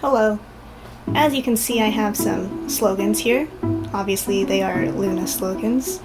Hello. As you can see, I have some slogans here. Obviously, they are Luna slogans.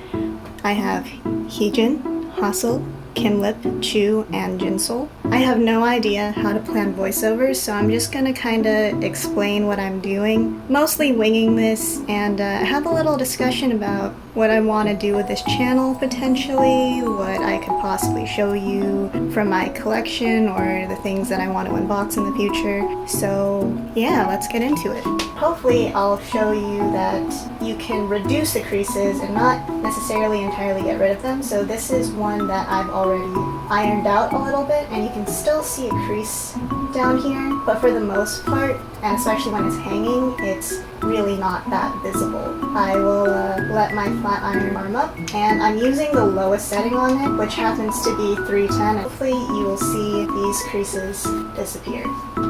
I have Heejin, Hustle, Kimlip, Chu, and Jinsol. I have no idea how to plan voiceovers, so I'm just gonna kinda explain what I'm doing. Mostly winging this, and have a little discussion about what I want to do with this channel potentially, what I could possibly show you from my collection, or the things that I want to unbox in the future. So yeah, let's get into it. Hopefully I'll show you that you can reduce the creases and not necessarily entirely get rid of them. So this is one that I've already ironed out a little bit, and you can still see a crease down here, but for the most part, and especially when it's hanging, it's really not that visible. I will let my flat iron warm up, and I'm using the lowest setting on it, which happens to be 310. Hopefully you will see these creases disappear.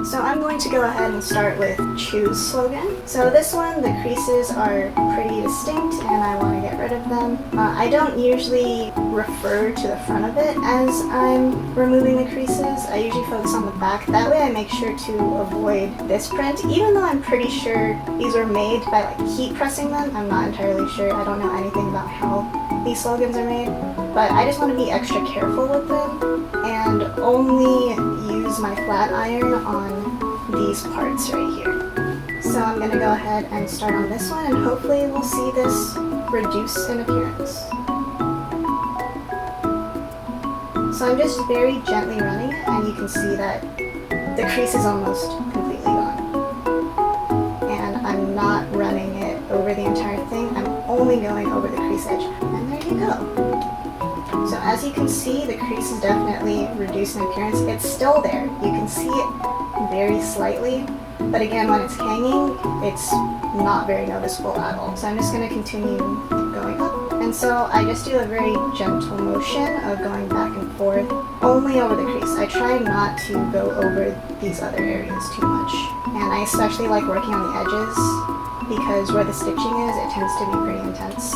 So I'm going to go ahead and start with Chu's slogan. So this one, the creases are pretty distinct and I want to get rid of them. I don't usually refer to the front of it as I'm removing the creases. I usually focus on the back. That way I make sure to avoid this print, even though I'm pretty sure these were made by like heat pressing them. I'm not entirely sure. I don't know anything about how these slogans are made, but I just want to be extra careful with them and only use my flat iron on these parts right here. So I'm going to go ahead and start on this one, and hopefully we'll see this reduce in appearance. So I'm just very gently running it, and you can see that the crease is almost completely gone. And I'm not running it over the entire thing, I'm only going over the crease edge. And there you go. So as you can see, the crease is definitely reduced in appearance. It's still there. You can see it very slightly, but again, when it's hanging, it's not very noticeable at all. So I'm just going to continue going up. And so I just do a very gentle motion of going back and forth, only over the crease. I try not to go over these other areas too much. And I especially like working on the edges, because where the stitching is, it tends to be pretty intense.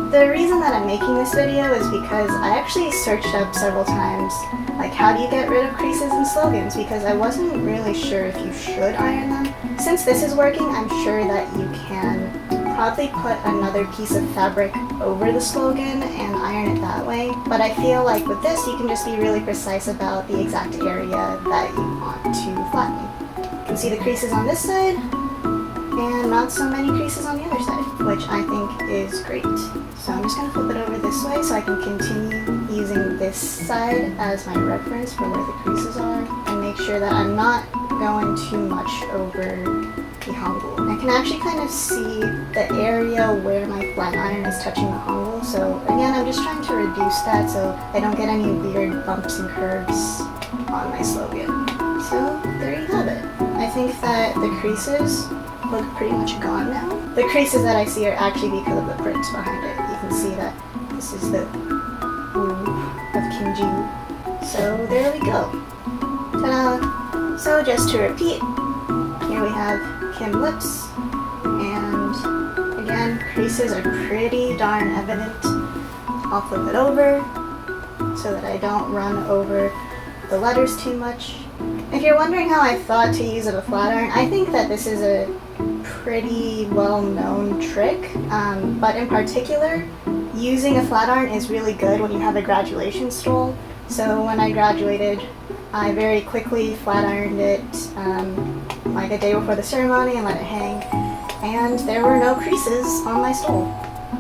The reason that I'm making this video is because I actually searched up several times, like, how do you get rid of creases in slogans, because I wasn't really sure if you should iron them. Since this is working, I'm sure that you can probably put another piece of fabric over the slogan and iron it that way. But I feel like with this, you can just be really precise about the exact area that you want to flatten. You can see the creases on this side, and not so many creases on the other side, which I think is great. So I'm just going to flip it over this way so I can continue using this side as my reference for where the creases are, and make sure that I'm not going too much over the hangul. I can actually kind of see the area where my flat iron is touching the hangul, so again, I'm just trying to reduce that so I don't get any weird bumps and curves on my slogan. So there you have it. I think that the creases look pretty much gone now. The creases that I see are actually because of the print behind it. You can see that this is the Wu of Kim Ji. So there we go. Ta-da! So just to repeat, here we have Kim lips, and again, creases are pretty darn evident. I'll flip it over so that I don't run over the letters too much. If you're wondering how I thought to use a flat iron, I think that this is a pretty well-known trick, but in particular, using a flat iron is really good when you have a graduation stole. So when I graduated, I very quickly flat ironed it like a day before the ceremony and let it hang, and there were no creases on my stole.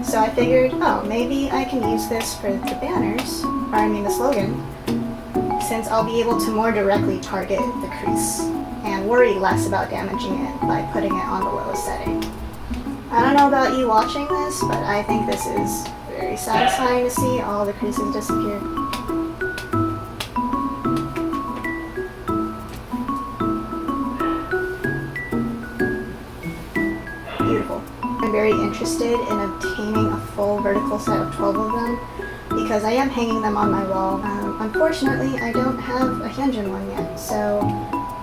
So I figured, oh, maybe I can use this for the banners, or I mean the slogan, since I'll be able to more directly target the crease and worry less about damaging it by putting it on the lowest setting. I don't know about you watching this, but I think this is very satisfying to see all the creases disappear. Beautiful. I'm very interested in obtaining a full vertical set of 12 of them, because I am hanging them on my wall. Unfortunately, I don't have a Hyunjin one yet, so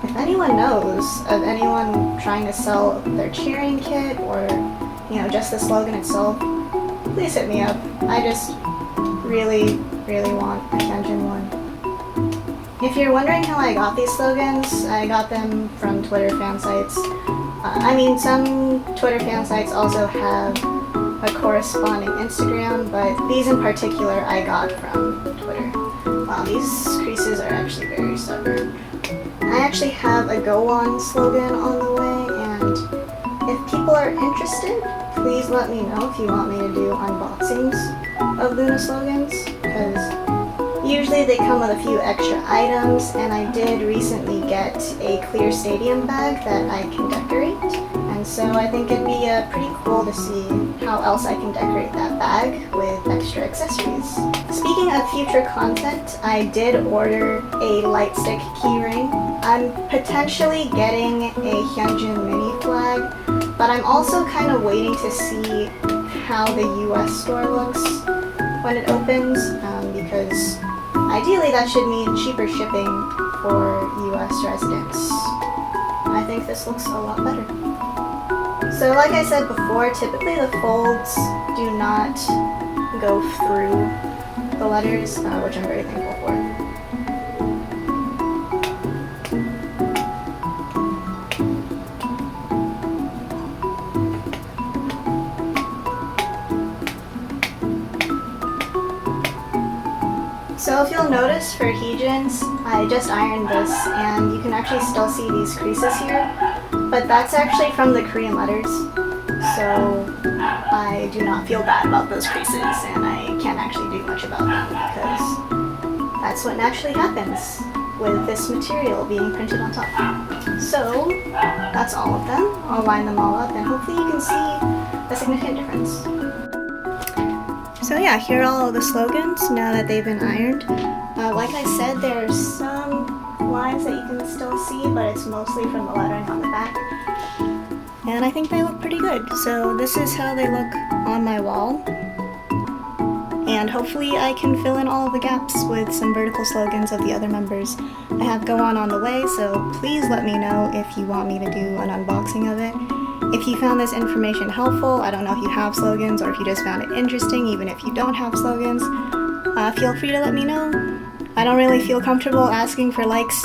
if anyone knows of anyone trying to sell their cheering kit or, you know, just the slogan itself, please hit me up. I just really want a Hyunjin one. If you're wondering how I got these slogans, I got them from Twitter fan sites. I mean, some Twitter fan sites also have a corresponding Instagram, but these in particular I got from Twitter. Wow, these creases are actually very stubborn. I actually have a Go On slogan on the way, and if people are interested, please let me know if you want me to do unboxings of Luna slogans, because usually they come with a few extra items, and I did recently get a clear stadium bag that I can decorate, and so I think it'd be pretty cool to see how else I can decorate that bag with extra accessories. Speaking of future content, I did order a lightstick keyring. I'm potentially getting a Hyunjin mini flag, but I'm also kind of waiting to see how the US store looks when it opens, because ideally that should mean cheaper shipping for US residents. I think this looks a lot better. So like I said before, typically the folds do not go through the letters, which I'm very thankful for. So if you'll notice for Heejin's, I just ironed this and you can actually still see these creases here, but that's actually from the Korean letters, so I do not feel bad about those creases and I can't actually do much about them because that's what naturally happens with this material being printed on top. So that's all of them. I'll line them all up and hopefully you can see a significant difference. So yeah, here are all of the slogans now that they've been ironed. Like I said, there's some lines that you can still see, but it's mostly from the lettering on the back. And I think they look pretty good. So this is how they look on my wall. And hopefully I can fill in all of the gaps with some vertical slogans of the other members. I have Go On the way, so please let me know if you want me to do an unboxing of it. If you found this information helpful, I don't know if you have slogans or if you just found it interesting, even if you don't have slogans, feel free to let me know. I don't really feel comfortable asking for likes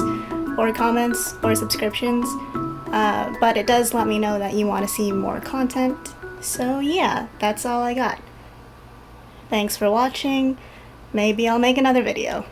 or comments or subscriptions, but it does let me know that you want to see more content. So yeah, that's all I got. Thanks for watching. Maybe I'll make another video.